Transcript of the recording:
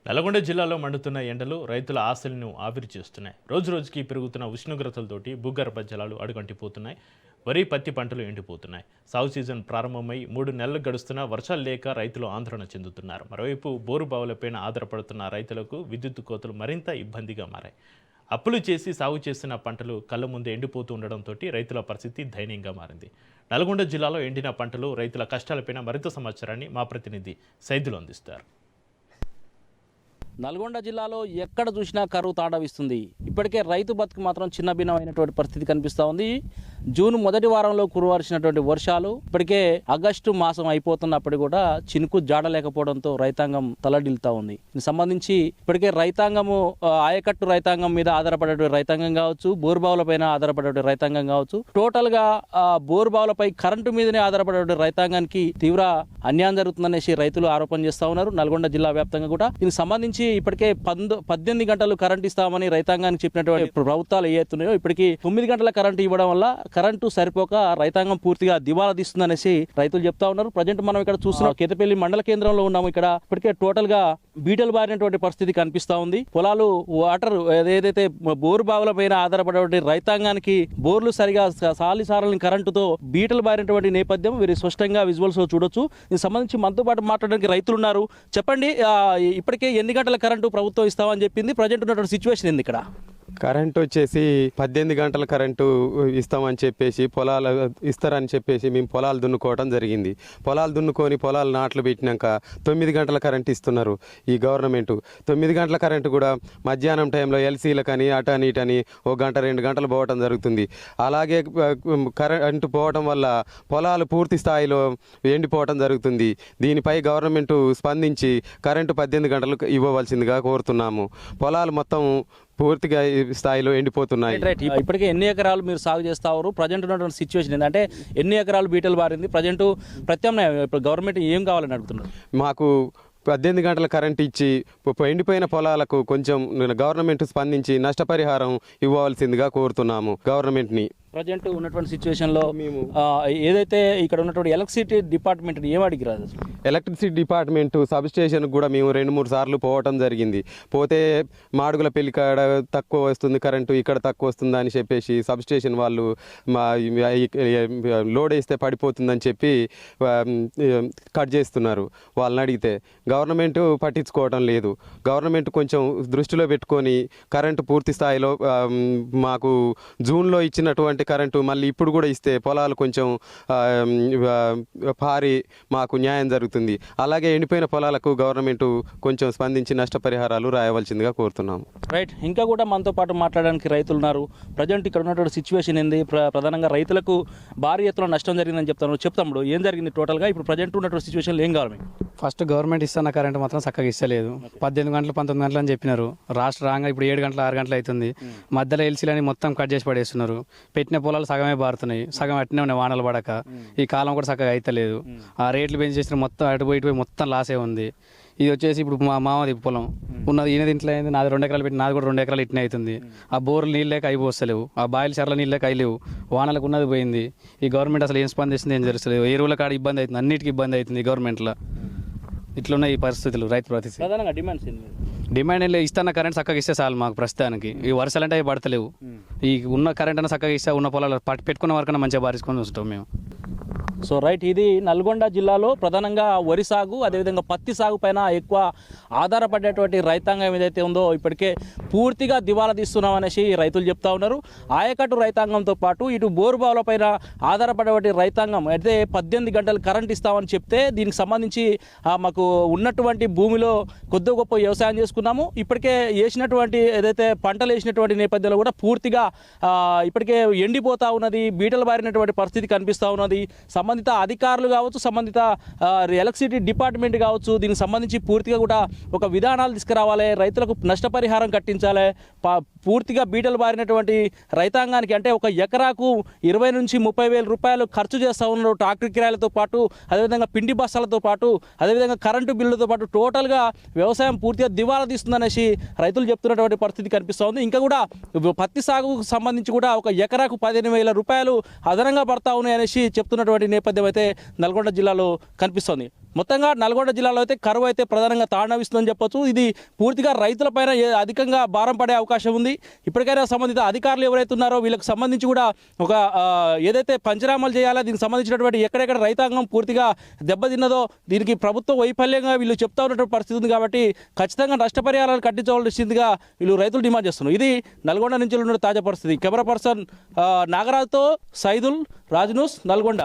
నల్గొండ జిల్లాలో మండుతున్న ఎండలు రైతుల ఆశలను ఆవిరి చేస్తున్నాయి. రోజురోజుకి పెరుగుతున్న ఉష్ణోగ్రతలతోటి భూగర్భ జలాలు అడుగంటిపోతున్నాయి. వరి పత్తి పంటలు ఎండిపోతున్నాయి. సాగు సీజన్ ప్రారంభమై 3 నెలలు గడుస్తున్నా వర్షాలు లేక రైతులు ఆందోళన చెందుతున్నారు. మరోవైపు బోరు బావులపైన ఆధారపడుతున్న రైతులకు విద్యుత్ కోతలు మరింత ఇబ్బందిగా మారాయి. అప్పులు చేసి సాగు చేస్తున్న పంటలు కళ్ళ ముందే ఎండిపోతూ ఉండడంతో రైతుల పరిస్థితి దయనీయంగా మారింది. నల్గొండ జిల్లాలో ఎండిన పంటలు రైతుల కష్టాలపైన మరింత సమాచారాన్ని మా ప్రతినిధి సైదులు అందిస్తారు. నల్గొండ జిల్లాలో ఎక్కడ చూసినా కరువు తాండవిస్తుంది. ఇప్పటికే రైతు బతుకు మాత్రం చిన్న భిన్నమైనటువంటి పరిస్థితి కనిపిస్తూ ఉంది. జూన్ మొదటి వారంలో కురవాల్సినటువంటి వర్షాలు ఇప్పటికే ఆగస్టు మాసం అయిపోతున్నప్పటికీ కూడా చినుకు జాడలేకపోవడంతో రైతాంగం తలడిల్తా ఉంది. దీనికి సంబంధించి ఇప్పటికే రైతాంగము ఆయకట్టు రైతాంగం మీద ఆధారపడేటువంటి రైతాంగం కావచ్చు, బోర్బావుల పైన ఆధారపడేటువంటి రైతాంగం కావచ్చు, టోటల్గా బోర్బావులపై కరెంటు మీదనే ఆధారపడేటువంటి రైతాంగానికి తీవ్ర అన్యాయం జరుగుతుందనేసి రైతులు ఆరోపణ చేస్తూ ఉన్నారు. నల్గొండ జిల్లా వ్యాప్తంగా కూడా దీనికి సంబంధించి ఇప్పటికే 18 గంటలు కరెంట్ ఇస్తామని రైతాంగానికి చెప్పినటువంటి ప్రభుత్వాలు ఏతున్నాయో ఇప్పటికీ 9 గంటల కరెంటు ఇవ్వడం వల్ల కరెంటు సరిపోక రైతాంగం పూర్తిగా దివాలా తీస్తుందనేసి రైతులు చెప్తా ఉన్నారు. ప్రజెంట్ మనం ఇక్కడ చూస్తున్నాం, కేతపల్లి మండల కేంద్రంలో ఉన్నాము. ఇక్కడ ఇప్పటికే టోటల్ గా బీటలు బారినటువంటి పరిస్థితి కనిపిస్తా ఉంది. పొలాలు వాటర్ ఏదైతే బోరు బావుల పైన ఆధారపడే రైతాంగానికి బోర్లు సరిగా సాలిసారని కరెంటుతో బీటలు బారినటువంటి నేపథ్యం వీరి స్పష్టంగా విజువల్స్ చూడొచ్చు. దీనికి సంబంధించి మనతో పాటు మాట్లాడడానికి రైతులు ఉన్నారు. చెప్పండి, ఇప్పటికే ఎన్ని గంటల కరెంటు ప్రభుత్వం ఇస్తామని చెప్పింది? ప్రజెంట్ ఉన్నటువంటి సిచ్యువేషన్ ఏంది? ఇక్కడ కరెంటు వచ్చేసి 18 గంటల కరెంటు ఇస్తామని చెప్పేసి పొలాలు ఇస్తారని చెప్పేసి మేము పొలాలు దున్నుకోవడం జరిగింది. పొలాలు దున్నుకొని పొలాలు నాట్లు పెట్టినాక 9 గంటల కరెంటు ఇస్తున్నారు ఈ గవర్నమెంట్. 9 గంటల కరెంటు కూడా మధ్యాహ్నం టైంలో ఎల్సీలకని అటని ఇటని 1 గంట 2 గంటలు పోవడం జరుగుతుంది. అలాగే కరెంటు పోవడం వల్ల పొలాలు పూర్తి స్థాయిలో ఎండిపోవడం జరుగుతుంది. దీనిపై గవర్నమెంట్ స్పందించి కరెంటు 18 గంటలు ఇవ్వవలసిందిగా కోరుతున్నాము. పొలాలు మొత్తం పూర్తిగా స్థాయిలో ఎండిపోతున్నాయి. ఇప్పటికే ఎన్ని ఎకరాలు మీరు సాగు చేస్తారు? ప్రజెంట్ ఉన్నటువంటి సిచ్యువేషన్ ఏంటంటే ఎన్ని ఎకరాలు బీటలు బారింది? ప్రజెంట్ ప్రత్యామ్నాయం ఇప్పుడు గవర్నమెంట్ ఏం కావాలని అడుగుతున్నారు? మాకు 18 గంటల కరెంట్ ఇచ్చి ఎండిపోయిన పొలాలకు కొంచెం గవర్నమెంట్ స్పందించి నష్టపరిహారం ఇవ్వవలసిందిగా కోరుతున్నాము గవర్నమెంట్ని. ప్రజెంట్ ఉన్నటువంటి సిచ్యువేషన్లో మేము ఏదైతే ఇక్కడ ఉన్నటువంటి ఎలక్ట్రిసిటీ డిపార్ట్మెంట్ ఏం అడిగిరాదు? ఎలక్ట్రిసిటీ డిపార్ట్మెంట్ సబ్ స్టేషన్కి కూడా మేము 2-3 సార్లు పోవటం జరిగింది. పోతే మాడుగుల పెళ్లి కాడ తక్కువ వస్తుంది కరెంటు, ఇక్కడ తక్కువ వస్తుంది అని చెప్పేసి సబ్ స్టేషన్ వాళ్ళు లోడ్ వేస్తే పడిపోతుందని చెప్పి కట్ చేస్తున్నారు. వాళ్ళని అడిగితే గవర్నమెంట్ పట్టించుకోవటం లేదు. గవర్నమెంట్ కొంచెం దృష్టిలో పెట్టుకొని కరెంటు పూర్తి స్థాయిలో మాకు జూన్లో ఇచ్చినటువంటి కరెంటు మళ్ళీ ఇప్పుడు కూడా ఇస్తే పొలాలు కొంచెం పారి మాకు న్యాయం జరుగుతుంది. అలాగే ఎండిపోయిన పొలాలకు గవర్నమెంట్ కొంచెం స్పందించి నష్టపరిహారాలు రాయవలసిందిగా కోరుతున్నాము. రైట్, ఇంకా కూడా మనతో పాటు మాట్లాడడానికి రైతులు ఉన్నారు. ప్రజెంట్ ఇక్కడ ఉన్నటువంటి సిచ్యువేషన్ ఏంది? ప్రధానంగా రైతులకు భారీ ఎత్తున నష్టం జరిగిందని చెప్తాము. ఏం జరిగింది టోటల్గా? ఇప్పుడు ప్రజెంట్ ఉన్నటువంటి సిచ్యువేషన్ ఏం కావాలి? ఫస్ట్ గవర్నమెంట్ ఇస్తున్న కరెంట్ మాత్రం చక్కగా ఇస్తలేదు. 18 గంటలు 19 గంటలు అని చెప్పినారు. రాంగా ఇప్పుడు 7 గంటలు 6 గంటలు అవుతుంది. మధ్యలో ఎల్సీలని మొత్తం కట్ చేసి పడేస్తున్నారు. పెట్టిన పొలాలు సగమే బారుతున్నాయి, సగం అట్నే ఉన్నాయి వానలు పడక. ఈ కాలం కూడా చక్కగా అయితలేదు. ఆ రేట్లు పెంచేసిన మొత్తం అటుపోయి మొత్తం లాసే ఉంది. ఇది వచ్చేసి ఇప్పుడు మా మామది పొలం ఉన్నది, ఈయనది ఇంట్లో అయింది. నాది 2 ఎకరాలు పెట్టి నాది కూడా 2 ఎకరాలు ఇట్నే అవుతుంది. ఆ బోర్లు నీళ్ళు లేక అయిపోస్తలేవు, ఆ బాయిల చెర్ల నీళ్ళు లేక అయిలేవు, వానలకు ఉన్నది పోయింది. ఈ గవర్నమెంట్ అసలు ఏం స్పందిస్తుంది ఏం జరుగుతలేదు. ఎరువుల కాడ ఇబ్బంది అవుతుంది, అన్నిటికీ ఇబ్బంది అవుతుంది ఈ గవర్నమెంట్లో. ఇట్లున్నాయి ఈ పరిస్థితులు రైతు పరిస్థితి. ప్రధానంగా డిమాండ్స్ ఏంది? డిమాండ్ ఏం లేదు, ఇస్తున్న కరెంట్ చక్కగా ఇస్తే చాలు మాకు ప్రస్తుతానికి. ఈ వర్షాలు అంటే అవి పడతలేవు. ఈ ఉన్న కరెంట్ అన్న చక్కగా ఇస్తే ఉన్న పొలాలు పెట్టుకున్న వరకన్నా మంచిగా బారించుకొని వస్తాం మేము. సో రైట్, ఇది నల్గొండ జిల్లాలో ప్రధానంగా వరి సాగు అదేవిధంగా పత్తి సాగు పైన ఎక్కువ ఆధారపడేటువంటి రైతాంగం ఏదైతే ఉందో ఇప్పటికే పూర్తిగా దివాలా తీస్తున్నాం అనేసి రైతులు చెప్తా ఉన్నారు. ఆయకట్టు రైతాంగంతో పాటు ఇటు బోరుబావుల పైన ఆధారపడేటువంటి రైతాంగం అయితే 18 గంటలు కరెంట్ ఇస్తామని చెప్తే దీనికి సంబంధించి మాకు ఉన్నటువంటి భూమిలో కొద్ది గొప్ప వ్యవసాయం చేసుకున్నాము. ఇప్పటికే వేసినటువంటి ఏదైతే పంటలు వేసినటువంటి నేపథ్యంలో కూడా పూర్తిగా ఇప్పటికే ఎండిపోతూ ఉన్నది, బీటలు బారినటువంటి పరిస్థితి కనిపిస్తూ ఉన్నది. సంబంధిత అధికారులు కావచ్చు, సంబంధిత ఎలక్ట్రిసిటీ డిపార్ట్మెంట్ కావచ్చు, దీనికి సంబంధించి పూర్తిగా కూడా ఒక విధానాలు తీసుకురావాలి, రైతులకు నష్టపరిహారం కట్టించాలి, పూర్తిగా బీటలు బారినటువంటి రైతాంగానికి అంటే ఒక ఎకరాకు 20 నుంచి 30 వేల రూపాయలు ఖర్చు చేస్తూ ఉన్నారు. ట్రాక్టర్ కిరాయిలతో పాటు, అదేవిధంగా పిండి బస్తాలతో పాటు, అదేవిధంగా కరెంటు బిల్లులతో పాటు టోటల్గా వ్యవసాయం పూర్తిగా దివాలా తీస్తుందనేసి రైతులు చెప్తున్నటువంటి పరిస్థితి కనిపిస్తోంది. ఇంకా కూడా పత్తి సాగుకు సంబంధించి కూడా ఒక ఎకరాకు 15,000 రూపాయలు అదనంగా పడతా ఉన్నాయనేసి చెప్తున్నటువంటి నేపథ్యం అయితే నల్గొండ జిల్లాలో కనిపిస్తోంది. మొత్తంగా నల్గొండ జిల్లాలో అయితే కరువు అయితే ప్రధానంగా తాండవిస్తుందని చెప్పొచ్చు. ఇది పూర్తిగా రైతులపైన అధికంగా భారం పడే అవకాశం ఉంది. ఇప్పటికైనా సంబంధిత అధికారులు ఎవరైతే ఉన్నారో వీళ్ళకి సంబంధించి కూడా ఒక ఏదైతే పంచనామాలు చేయాలో దీనికి సంబంధించినటువంటి ఎక్కడెక్కడ రైతాంగం పూర్తిగా దెబ్బతిన్నదో దీనికి ప్రభుత్వం వైఫల్యంగా వీళ్ళు చెప్తా ఉన్నటువంటి పరిస్థితి ఉంది. కాబట్టి ఖచ్చితంగా నష్టపరిహారాలు కట్టించవలసిందిగా వీళ్ళు రైతులు డిమాండ్ చేస్తున్నారు. ఇది నల్గొండ నుంచి ఉన్న తాజా పరిస్థితి. కెమెరా పర్సన్ నాగరాజ్తో సైదుల్, రాజ్ న్యూస్, నల్గొండ.